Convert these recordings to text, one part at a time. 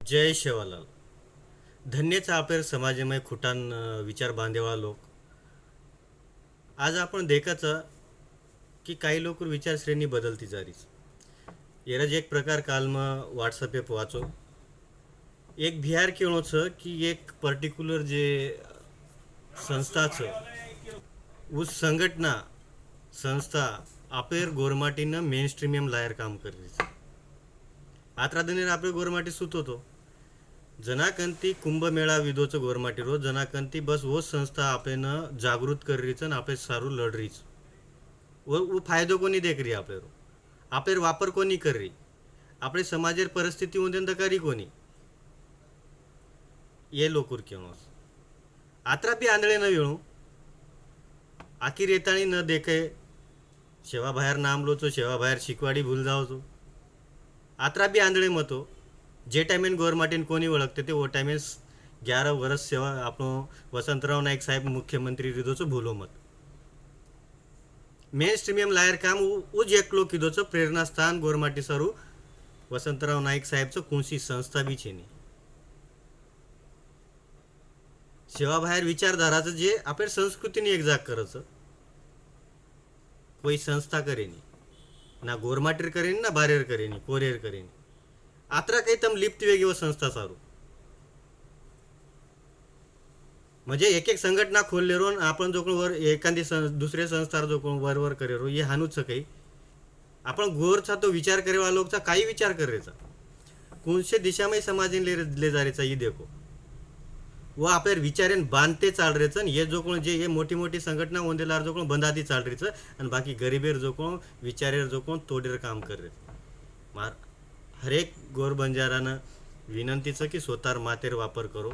जय शेवालाल. धन्यच आपले समाजमय खुटान विचार बांधेवाळा लोक. आज आपण देखाचं की काही लोक विचारश्रेणी बदलती जारीच. येरज एक प्रकार काल मग व्हॉट्सअप पे वाचो. एक बिहार केळोचं की एक पर्टिक्युलर जे संस्थाचं उस संघटना संस्था अपेर गोरमाटीनं मेन स्ट्रीमियम लायर काम करीच. आत्रा दिनेर आपले गोरमाटी सुत होतो. जनाकंती कुंभमेळा विदोचं गोरमाटी रो जनाकंती बस वो संस्था आपण जागृत करीच आणि आपले सारू लढरीच वो फायदो कोणी देख रही आपले रो आपले वापर कोणी कर रही आपले समाजेर परिस्थिती उद्यंत करी कोणी ये लोकूर केव्हा आत्रा बी आंधळे न वेळू आखी रेताणी न देखे शेवा बाहेर नाम लोचो शेवा बाहेर शिकवाडी भूल जावचो आत्रा बी आंधळे मतो जे टाइमेन गव्हर्मेंटेन कोणी ओळखते ते वो टाइमेन 11 वर्ष सेवा आपण वसंतराव नाईक साहेब मुख्यमंत्री रिदोचं भूलो मत मेन स्ट्रीमियम लायर काम उज एकलो किदोचं प्रेरणास्थान गोरमाटी सरू वसंतराव नाईक साहेबचं कोणशी संस्था बी छे नाही सेवा बाहेर विचारधाराचं जे आपल्या संस्कृतीने एक जाग करायचं कोई संस्था करेनी ना गोरमाटीर करेनी ना बारेर करेनी कोरेर करेनी आत्रा काही तम लिप्त वेगळी व संस्था सारू म्हणजे एक एक संघटना खोलले रोन आपण जो वर एखादी दुसरे संस्था जो वर वर करे रो ये हानूच काही आपण गोरचा तो विचार करेवा लोकचा काही विचार करायचा कोणशे दिशामय समाजीन ले जारेचा ही देखो वो आपल्या विचारेन बांधते चाल रेच ये जो कोण जे ये मोठी मोठी संघटना ओंदेलार जो कोण बंदादी चाल रेच आणि बाकी गरीबेर जो कोण विचारेर जो कोण तोडेर काम कर रे मार हरेक गोर बंजारानं विनंतीचं की स्वतःर मातेर वापर करो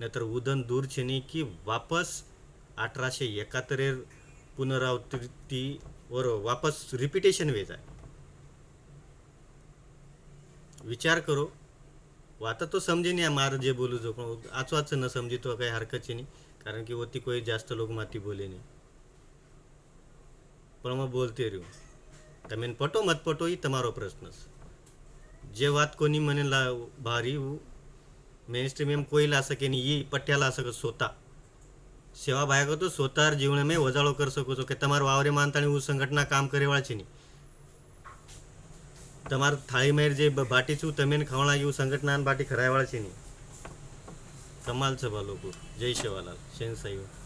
नाहीतर उदन दूर छेनी की वापस 1871 पुनरावृत्ती वर वापस रिपिटेशन वे जाए विचार करो वाता तो समजे नहीं मार जे बोलू जो आचवाच न समजी तो काही हरकत नाही कारण की वती कोई जास्त लोक माती बोले नहीं पण मग बोलते રહ્યું તમે પટો મત પટો એ તમારો પ્રશ્ન છે જે વાત કોની મને ભારી मेन स्ट्रीम एम कोई ला सके नहीं ये पट्ट्या ला सके स्वतः सेवा भाया तो स्वतः जीवन में वजाळो कर सको છો કે તમાર વાવરે માનતાણી ઉ સંગઠના કામ કરેવાળ છે ની તમાર થાળી મેર જે બાટી છું તમે ખાવણા એવું સંગઠના બાટી ખરાયવાળ છે ની કમાલ છે બા લોકો જય સેવાલાલ સેન સાહેબ